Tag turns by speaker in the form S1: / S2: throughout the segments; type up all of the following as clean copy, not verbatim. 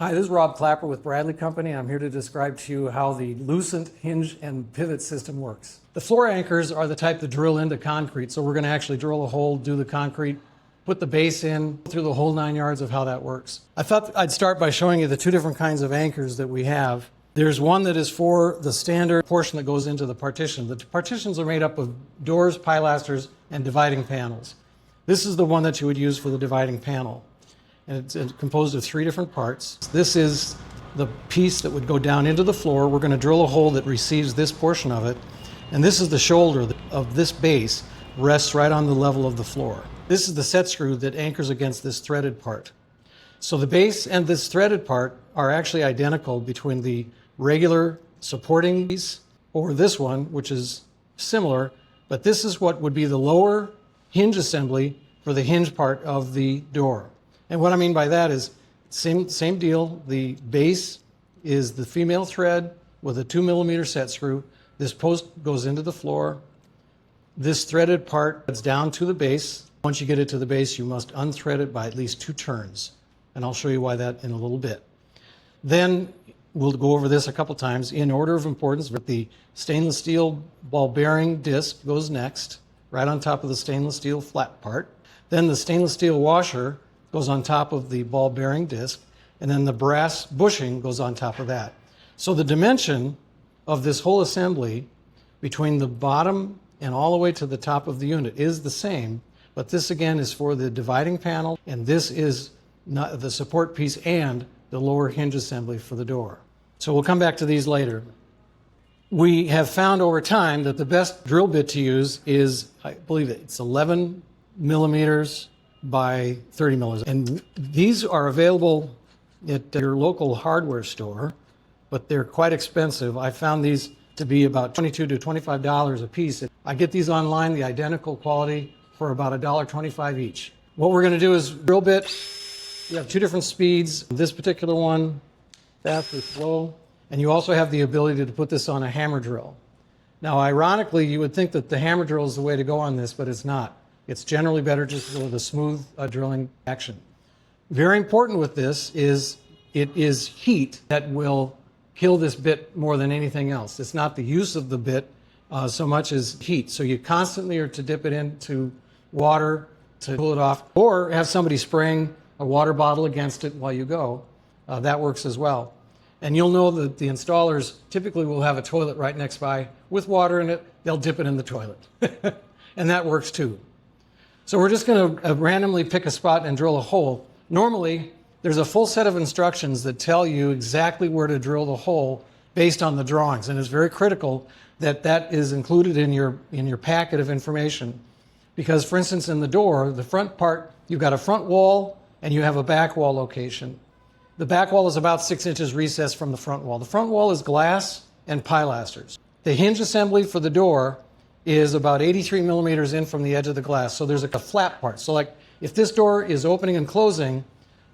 S1: Hi, this is Rob Clapper with Bradley Company. I'm here to describe to you how the Lucent hinge and pivot system works. The floor anchors are the type that drill into concrete, so we're going to actually drill a hole, do the concrete, put the base in, through the whole 9 yards of how that works. I thought I'd start by showing you the two different kinds of anchors that we have. There's one that is for the standard portion that goes into the partition. The partitions are made up of doors, pilasters, and dividing panels. This is the one that you would use for the dividing panel. And it's composed of 3 different parts. This is the piece that would go down into the floor. We're going to drill a hole that receives this portion of it. And this is the shoulder of this base, rests right on the level of the floor. This is the set screw that anchors against this threaded part. So the base and this threaded part are actually identical between the regular supporting piece or this one, which is similar, but this is what would be the lower hinge assembly for the hinge part of the door. And what I mean by that is same deal. The base is the female thread with a 2mm set screw. This post goes into the floor. This threaded part is down to the base. Once you get it to the base, you must unthread it by at least 2 turns. And I'll show you why that in a little bit. Then we'll go over this a couple times in order of importance. But the stainless steel ball bearing disc goes next, right on top of the stainless steel flat part. Then the stainless steel washer goes on top of the ball bearing disc, and then the brass bushing goes on top of that. So the dimension of this whole assembly between the bottom and all the way to the top of the unit is the same, but this again is for the dividing panel, and this is not the support piece and the lower hinge assembly for the door. So we'll come back to these later. We have found over time that the best drill bit to use is, I believe it's 11 millimeters by 30 millimeters. And these are available at your local hardware store, but they're quite expensive. I found these to be about $22 to $25 a piece. I get these online, the identical quality, for about $1.25 each. What we're going to do is drill bit. We have 2 different speeds. This particular one, fast or slow. And you also have the ability to put this on a hammer drill. Now, ironically, you would think that the hammer drill is the way to go on this, but it's not. It's generally better just to go with a smooth drilling action. Very important with this is it is heat that will kill this bit more than anything else. It's not the use of the bit so much as heat. So you constantly are to dip it into water to cool it off, or have somebody spraying a water bottle against it while you go. That works as well. And you'll know that the installers typically will have a toilet right next by with water in it. They'll dip it in the toilet. And that works too. So we're just going to randomly pick a spot and drill a hole. Normally, there's a full set of instructions that tell you exactly where to drill the hole based on the drawings. And it's very critical that that is included in your packet of information. Because, for instance, in the door, the front part, you've got a front wall and you have a back wall location. The back wall is about 6 inches recessed from the front wall. The front wall is glass and pilasters. The hinge assembly for the door is about 83 millimeters in from the edge of the glass. So there's a flap part. So like if this door is opening and closing,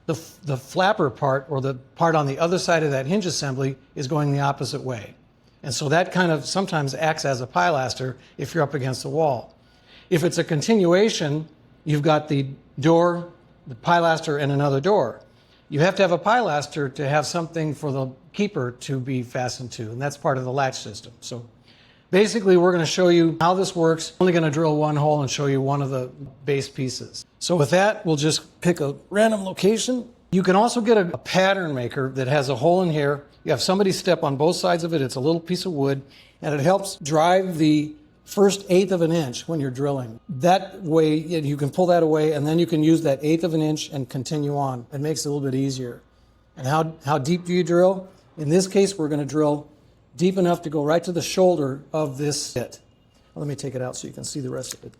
S1: the flapper part, or the part on the other side of that hinge assembly, is going the opposite way. And so that kind of sometimes acts as a pilaster if you're up against the wall. If it's a continuation, you've got the door, the pilaster, and another door. You have to have a pilaster to have something for the keeper to be fastened to, and that's part of the latch system. So basically, we're going to show you how this works. I'm only going to drill one hole and show you one of the base pieces. So with that, we'll just pick a random location. You can also get a pattern maker that has a hole in here. You have somebody step on both sides of it. It's a little piece of wood, and it helps drive the first 1/8 of an inch when you're drilling. That way, you can pull that away, and then you can use that 1/8 of an inch and continue on. It makes it a little bit easier. And how deep do you drill? In this case, we're going to drill deep enough to go right to the shoulder of this bit. Let me take it out so you can see the rest of it.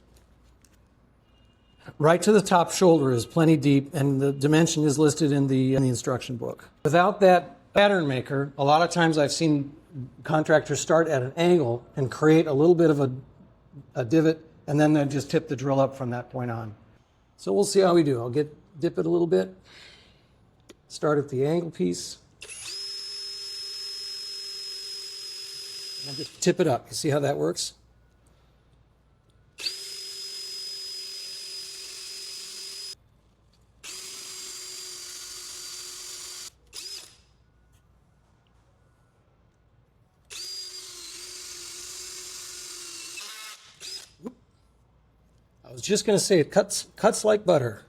S1: Right to the top shoulder is plenty deep, and the dimension is listed in the instruction book. Without that pattern maker, a lot of times I've seen contractors start at an angle and create a little bit of a divot, and then they just tip the drill up from that point on. So we'll see how we do. I'll dip it a little bit, start at the angle piece, and just tip it up. You see how that works? was just going to say it cuts like butter.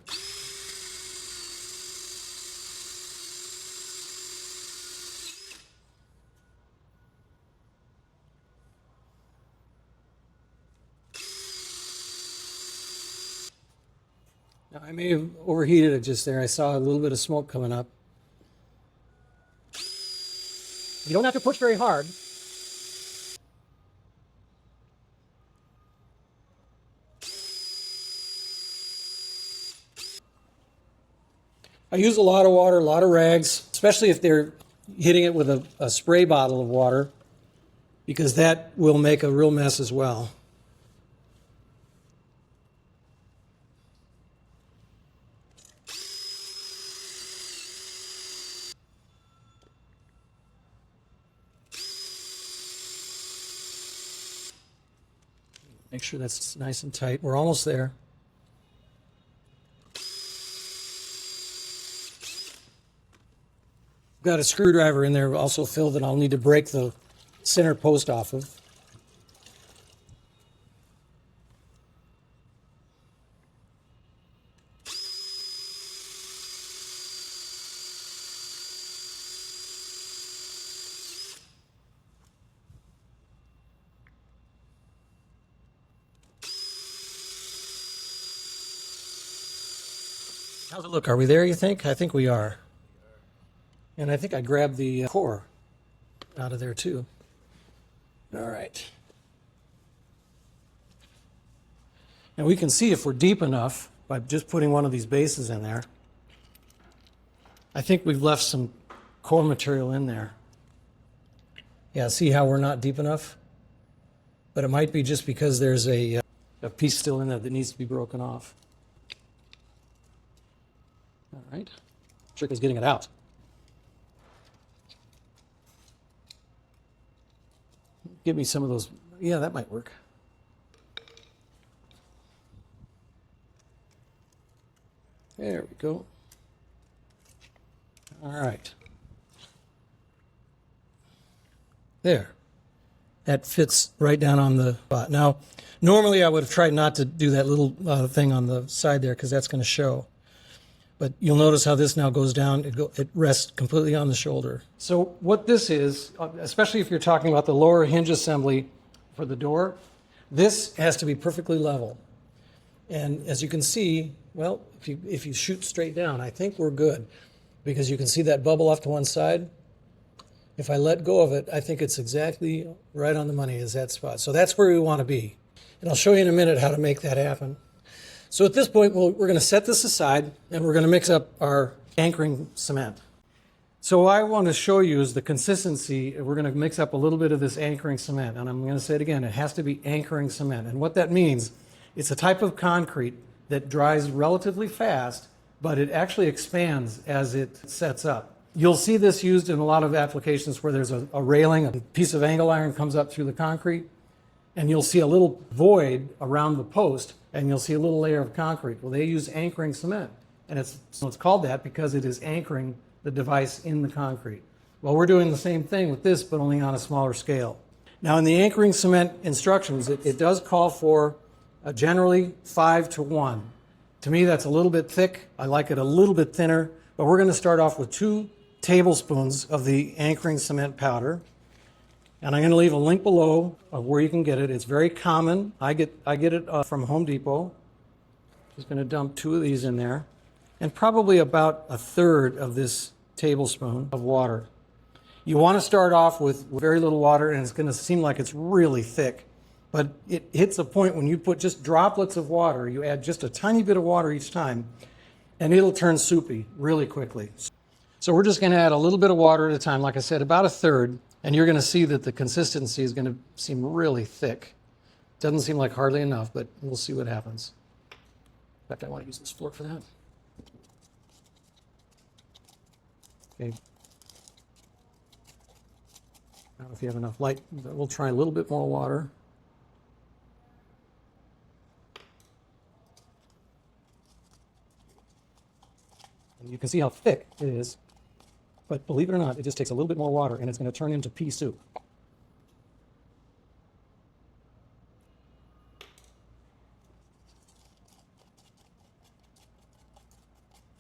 S1: Now, I may have overheated it just there. I saw a little bit of smoke coming up. You don't have to push very hard. I use a lot of water, a lot of rags, especially if they're hitting it with a spray bottle of water, because that will make a real mess as well. Make sure that's nice and tight. We're almost there. I've got a screwdriver in there also filled that I'll need to break the center post off of. How's it look? Are we there, you think? I think we are. And I think I grabbed the core out of there too. All right. And we can see if we're deep enough by just putting one of these bases in there. I think we've left some core material in there. Yeah, see how we're not deep enough? But it might be just because there's a piece still in there that needs to be broken off. All right. Trick is getting it out. Give me some of those. Yeah, that might work. There we go. All right. There. That fits right down on the spot. Now, normally I would have tried not to do that little thing on the side there because that's going to show. But you'll notice how this now goes down. It rests completely on the shoulder. So what this is, especially if you're talking about the lower hinge assembly for the door, this has to be perfectly level. And as you can see, well, if you shoot straight down, I think we're good. Because you can see that bubble off to one side. If I let go of it, I think it's exactly right on the money is that spot. So that's where we want to be. And I'll show you in a minute how to make that happen. So at this point, we're going to set this aside, and we're going to mix up our anchoring cement. So what I want to show you is the consistency. We're going to mix up a little bit of this anchoring cement, and I'm going to say it again. It has to be anchoring cement. And what that means, it's a type of concrete that dries relatively fast, but it actually expands as it sets up. You'll see this used in a lot of applications where there's a railing, a piece of angle iron comes up through the concrete, and you'll see a little void around the post, and you'll see a little layer of concrete. Well, they use anchoring cement, and it's called that because it is anchoring the device in the concrete. Well, we're doing the same thing with this, but only on a smaller scale. Now, in the anchoring cement instructions, it does call for generally 5-to-1. To me, that's a little bit thick. I like it a little bit thinner, but we're going to start off with 2 tablespoons of the anchoring cement powder. And I'm going to leave a link below of where you can get it. It's very common. I get it from Home Depot. Just going to dump 2 of these in there. And probably about 1/3 of this tablespoon of water. You want to start off with very little water, and it's going to seem like it's really thick. But it hits a point when you put just droplets of water, you add just a tiny bit of water each time, and it'll turn soupy really quickly. So we're just going to add a little bit of water at a time, like I said, about 1/3. And you're going to see that the consistency is going to seem really thick. Doesn't seem like hardly enough, but we'll see what happens. In fact, I want to use this fork for that. Okay. I don't know if you have enough light, but we'll try a little bit more water. And you can see how thick it is. But believe it or not, it just takes a little bit more water, and it's going to turn into pea soup.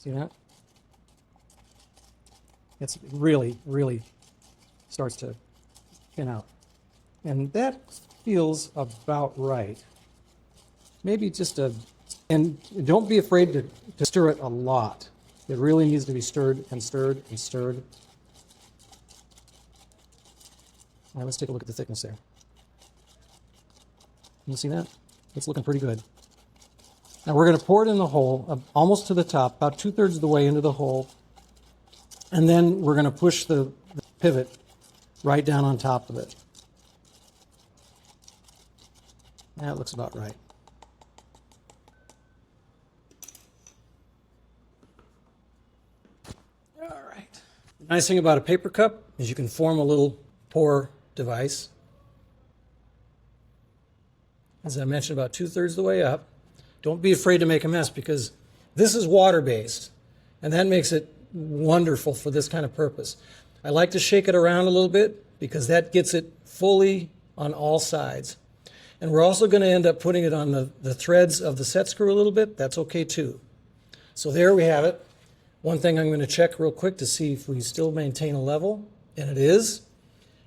S1: See that? It's really, really starts to pin out. And that feels about right. Maybe just and don't be afraid to stir it a lot. It really needs to be stirred and stirred and stirred. All right, let's take a look at the thickness there. You see that? It's looking pretty good. Now we're going to pour it in the hole, almost to the top, about 2/3 of the way into the hole. And then we're going to push the pivot right down on top of it. That looks about right. All right. The nice thing about a paper cup is you can form a little pour device. As I mentioned, about 2/3 of the way up. Don't be afraid to make a mess because this is water-based, and that makes it wonderful for this kind of purpose. I like to shake it around a little bit because that gets it fully on all sides. And we're also going to end up putting it on the threads of the set screw a little bit. That's okay too. So there we have it. One thing I'm going to check real quick to see if we still maintain a level, and it is.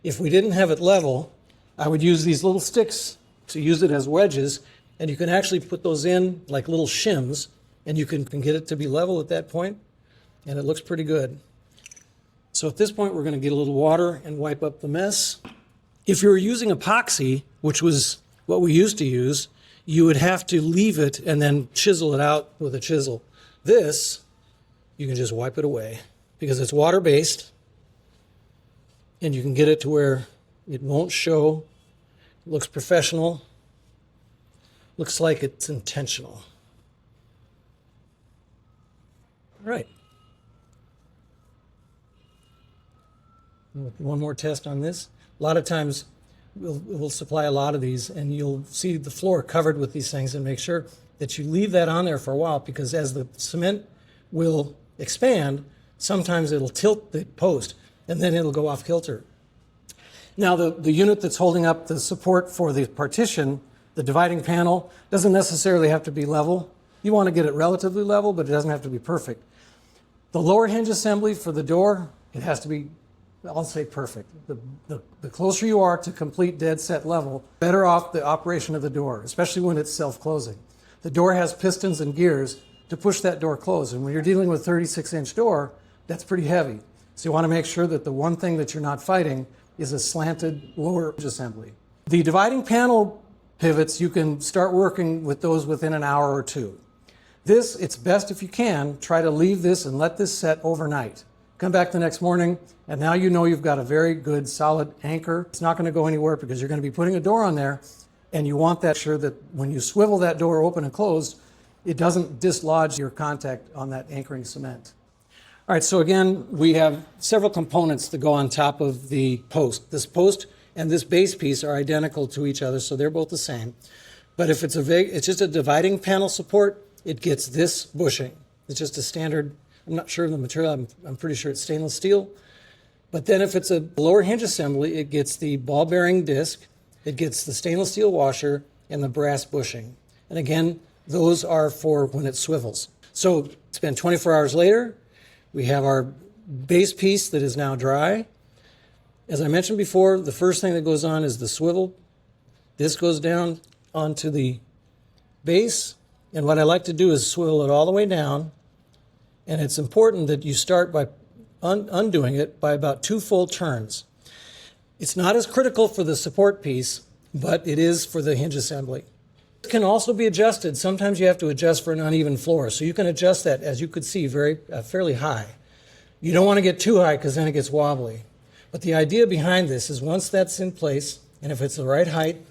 S1: If we didn't have it level, I would use these little sticks to use it as wedges, and you can actually put those in like little shims, and you can get it to be level at that point, and it looks pretty good. So at this point, we're going to get a little water and wipe up the mess. If you were using epoxy, which was what we used to use, you would have to leave it and then chisel it out with a chisel. This, you can just wipe it away because it's water-based, and you can get it to where it won't show. It looks professional. Looks like it's intentional. All right. One more test on this. A lot of times we'll supply a lot of these, and you'll see the floor covered with these things, and make sure that you leave that on there for a while because as the cement will expand, sometimes it'll tilt the post and then it'll go off kilter. Now the unit that's holding up the support for the partition, the dividing panel, doesn't necessarily have to be level. You want to get it relatively level, but it doesn't have to be perfect. The lower hinge assembly for the door, it has to be, I'll say perfect. The closer you are to complete dead set level, better off the operation of the door, especially when it's self-closing. The door has pistons and gears to push that door closed, and when you're dealing with a 36-inch door, that's pretty heavy. So you want to make sure that the one thing that you're not fighting is a slanted lower hinge assembly. The dividing panel pivots, you can start working with those within an hour or two. This, it's best if you can, try to leave this and let this set overnight. Come back the next morning, and now you know you've got a very good, solid anchor. It's not going to go anywhere because you're going to be putting a door on there, and you want that sure that when you swivel that door open and closed, it doesn't dislodge your contact on that anchoring cement. All right, so again, we have several components that go on top of the post. This post and this base piece are identical to each other, so they're both the same. But if it's just a dividing panel support, it gets this bushing. It's just a standard, I'm not sure of the material, I'm pretty sure it's stainless steel. But then if it's a lower hinge assembly, it gets the ball bearing disc, it gets the stainless steel washer, and the brass bushing. And again, those are for when it swivels. So it's been 24 hours later. We have our base piece that is now dry. As I mentioned before, the first thing that goes on is the swivel. This goes down onto the base. And what I like to do is swivel it all the way down. And it's important that you start by undoing it by about 2 full turns. It's not as critical for the support piece, but it is for the hinge assembly. It can also be adjusted. Sometimes you have to adjust for an uneven floor. So you can adjust that, as you could see, fairly high. You don't want to get too high because then it gets wobbly. But the idea behind this is once that's in place, and if it's the right height,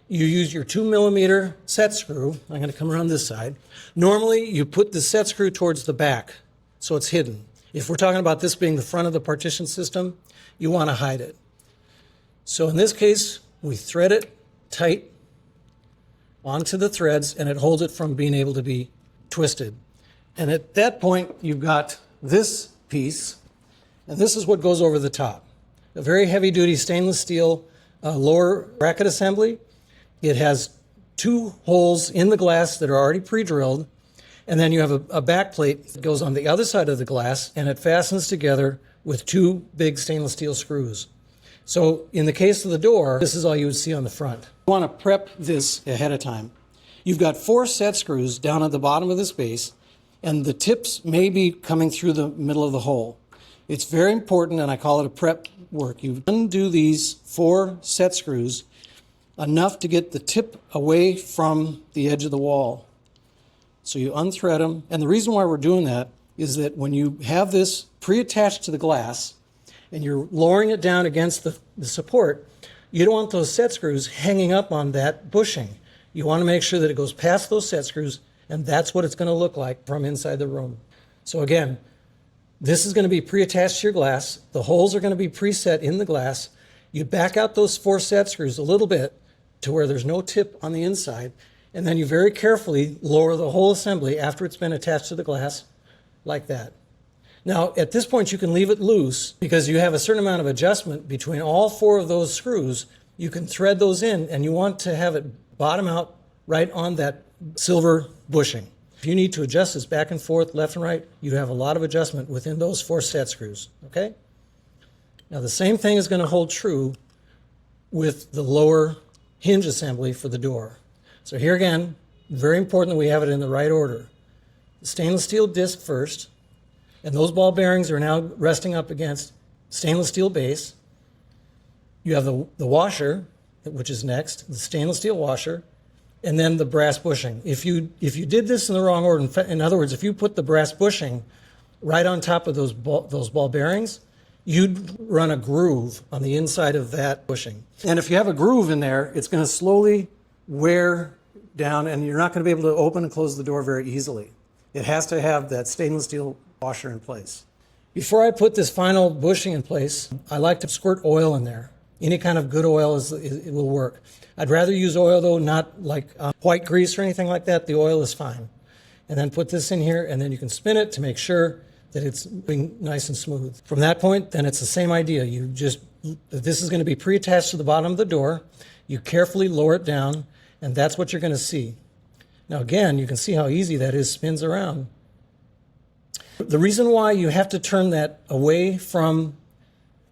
S1: you use your 2mm set screw. I'm going to come around this side. Normally, you put the set screw towards the back, so it's hidden. If we're talking about this being the front of the partition system, you want to hide it. So in this case, we thread it tight onto the threads, and it holds it from being able to be twisted. And at that point, you've got this piece, and this is what goes over the top. A very heavy-duty stainless steel lower bracket assembly. It has 2 holes in the glass that are already pre-drilled, And then you have a back plate that goes on the other side of the glass, and it fastens together with two big stainless steel screws. So in the case of the door, this is all you would see on the front. You want to prep this ahead of time. You've got 4 set screws down at the bottom of this base, and the tips may be coming through the middle of the hole. It's very important, and I call it a prep work. You undo these 4 set screws enough to get the tip away from the edge of the wall. So you unthread them, and the reason why we're doing that is that when you have this pre-attached to the glass and you're lowering it down against the support, you don't want those set screws hanging up on that bushing. You want to make sure that it goes past those set screws, and that's what it's going to look like from inside the room. So again, this is going to be pre-attached to your glass. The holes are going to be preset in the glass. You back out those 4 set screws a little bit to where there's no tip on the inside, and then you very carefully lower the whole assembly after it's been attached to the glass like that. Now, at this point, you can leave it loose because you have a certain amount of adjustment between all 4 of those screws. You can thread those in, and you want to have it bottom out right on that silver bushing. If you need to adjust this back and forth, left and right, you have a lot of adjustment within those 4 set screws, okay? Now, the same thing is going to hold true with the lower hinge assembly for the door. So here again, very important that we have it in the right order. The stainless steel disc first, and those ball bearings are now resting up against stainless steel base. You have the washer, which is next, the stainless steel washer, and then the brass bushing. If you did this in the wrong order, in other words, if you put the brass bushing right on top of those ball bearings, you'd run a groove on the inside of that bushing. And if you have a groove in there, it's going to slowly wear down, and you're not going to be able to open and close the door very easily. It has to have that stainless steel washer in place. Before I put this final bushing in place, I like to squirt oil in there. Any kind of good oil it will work. I'd rather use oil, though, not like white grease or anything like that. The oil is fine. And then put this in here, and then you can spin it to make sure that it's being nice and smooth. From that point, then it's the same idea. This is going to be pre-attached to the bottom of the door. You carefully lower it down, and that's what you're going to see. Now again, you can see how easy that is, spins around. The reason why you have to turn that away from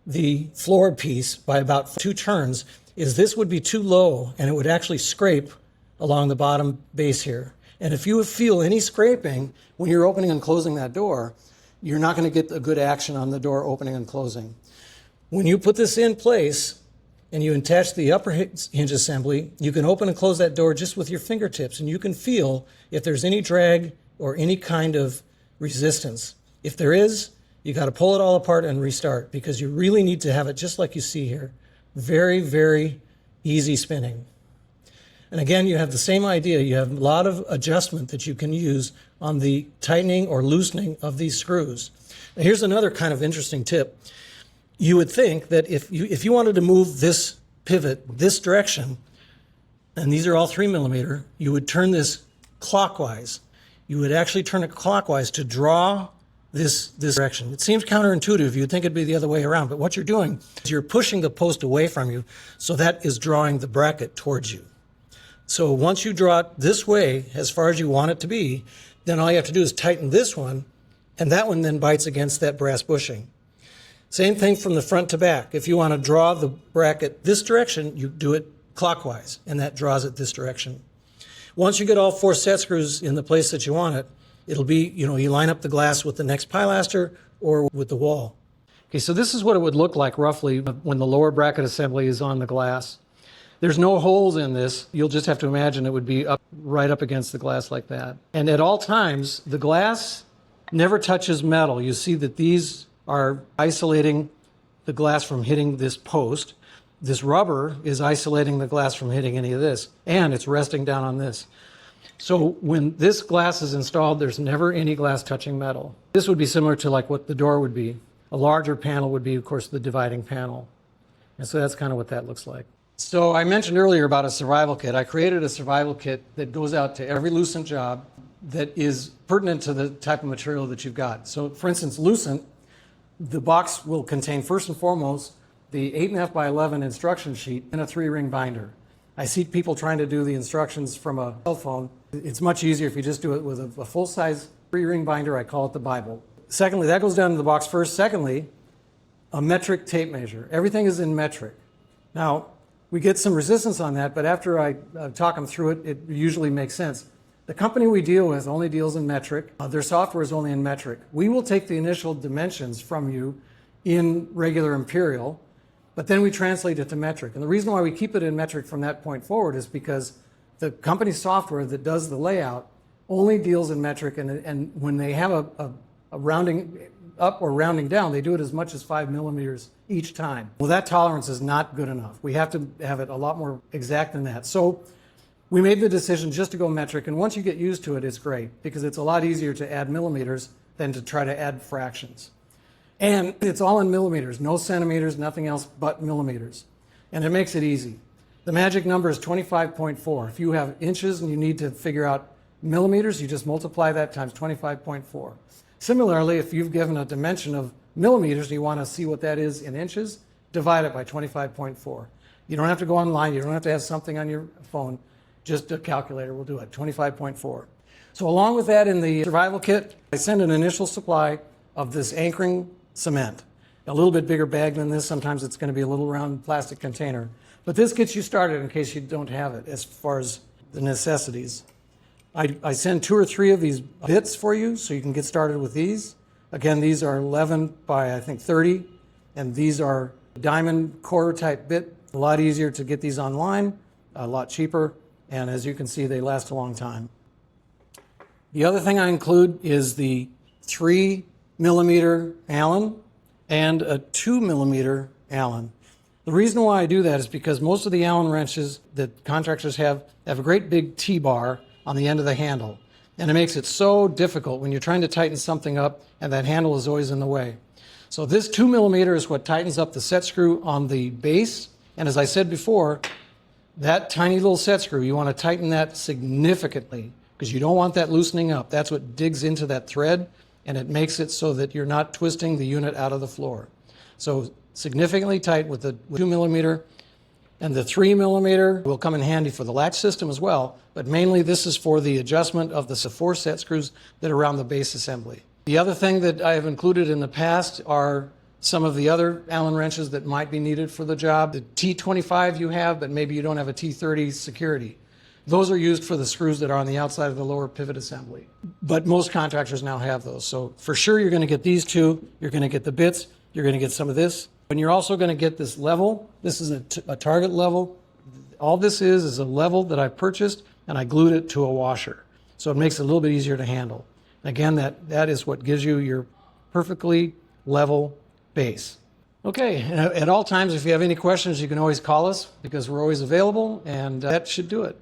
S1: the floor piece by about 2 turns is this would be too low, and it would actually scrape along the bottom base here. And if you feel any scraping when you're opening and closing that door, you're not going to get a good action on the door opening and closing. When you put this in place and you attach the upper hinge assembly, you can open and close that door just with your fingertips, and you can feel if there's any drag or any kind of resistance. If there is, you got to pull it all apart and restart, because you really need to have it just like you see here. Very, very easy spinning. And again, you have the same idea. You have a lot of adjustment that you can use on the tightening or loosening of these screws. Now, here's another kind of interesting tip. You would think that if you wanted to move this pivot this direction, and these are all 3 millimeter, you would turn this clockwise. You would actually turn it clockwise to draw this direction. It seems counterintuitive. You'd think it'd be the other way around, but what you're doing is you're pushing the post away from you, so that is drawing the bracket towards you. So once you draw it this way, as far as you want it to be, then all you have to do is tighten this one, and that one then bites against that brass bushing. Same thing from the front to back. If you want to draw the bracket this direction, you do it clockwise, and that draws it this direction. Once you get all 4 set screws in the place that you want it, it'll be, you line up the glass with the next pilaster or with the wall. Okay, so this is what it would look like roughly when the lower bracket assembly is on the glass. There's no holes in this. You'll just have to imagine it would be right up against the glass like that. And at all times, the glass never touches metal. You see that these are isolating the glass from hitting this post. This rubber is isolating the glass from hitting any of this, and it's resting down on this. So when this glass is installed, there's never any glass touching metal. This would be similar to like what the door would be. A larger panel would be, of course, the dividing panel. And so that's kind of what that looks like. So I mentioned earlier about a survival kit. I created a survival kit that goes out to every Lucent job that is pertinent to the type of material that you've got. So for instance, Lucent, the box will contain first and foremost the 8.5 by 11 instruction sheet and a 3-ring binder. I see people trying to do the instructions from a cell phone, It's much easier if you just do it with a full-size 3-ring binder. I call it the Bible. Secondly, that goes down in the box first. Secondly, a metric tape measure. Everything is in metric. Now, we get some resistance on that, but after I talk them through it, it usually makes sense. The company we deal with only deals in metric. Their software is only in metric. We will take the initial dimensions from you in regular imperial, but then we translate it to metric. And the reason why we keep it in metric from that point forward is because the company software that does the layout only deals in metric, and when they have a rounding up or rounding down, they do it as much as 5 millimeters each time. Well, that tolerance is not good enough. We have to have it a lot more exact than that. So we made the decision just to go metric, and once you get used to it, it's great because it's a lot easier to add millimeters than to try to add fractions. And it's all in millimeters, no centimeters, nothing else but millimeters. And it makes it easy. The magic number is 25.4. If you have inches and you need to figure out millimeters, you just multiply that times 25.4. Similarly, if you've given a dimension of millimeters and you want to see what that is in inches, divide it by 25.4. You don't have to go online. You don't have to have something on your phone. Just a calculator will do it, 25.4. So along with that, in the survival kit, I send an initial supply of this anchoring cement. A little bit bigger bag than this. Sometimes it's going to be a little round plastic container. But this gets you started in case you don't have it as far as the necessities. I send 2 or 3 of these bits for you so you can get started with these. Again, these are 11 by I think 30, and these are diamond core type bit. A lot easier to get these online, a lot cheaper, and as you can see, they last a long time. The other thing I include is the 3 millimeter Allen and a 2 millimeter Allen. The reason why I do that is because most of the Allen wrenches that contractors have a great big T-bar on the end of the handle. And it makes it so difficult when you're trying to tighten something up and that handle is always in the way. So this 2 millimeter is what tightens up the set screw on the base. And as I said before, that tiny little set screw, you want to tighten that significantly because you don't want that loosening up. That's what digs into that thread, and it makes it so that you're not twisting the unit out of the floor. So significantly tight with the 2 millimeter, and the 3 millimeter will come in handy for the latch system as well, but mainly this is for the adjustment of the 4 set screws that are around the base assembly. The other thing that I have included in the past are some of the other Allen wrenches that might be needed for the job. The T25 you have, but maybe you don't have a T30 security. Those are used for the screws that are on the outside of the lower pivot assembly. But most contractors now have those. So for sure you're going to get these 2. You're going to get the bits. You're going to get some of this. And you're also going to get this level. This is a target level. All this is a level that I purchased, and I glued it to a washer. So it makes it a little bit easier to handle. Again, that is what gives you your perfectly level base. Okay, at all times, if you have any questions, you can always call us because we're always available, and that should do it.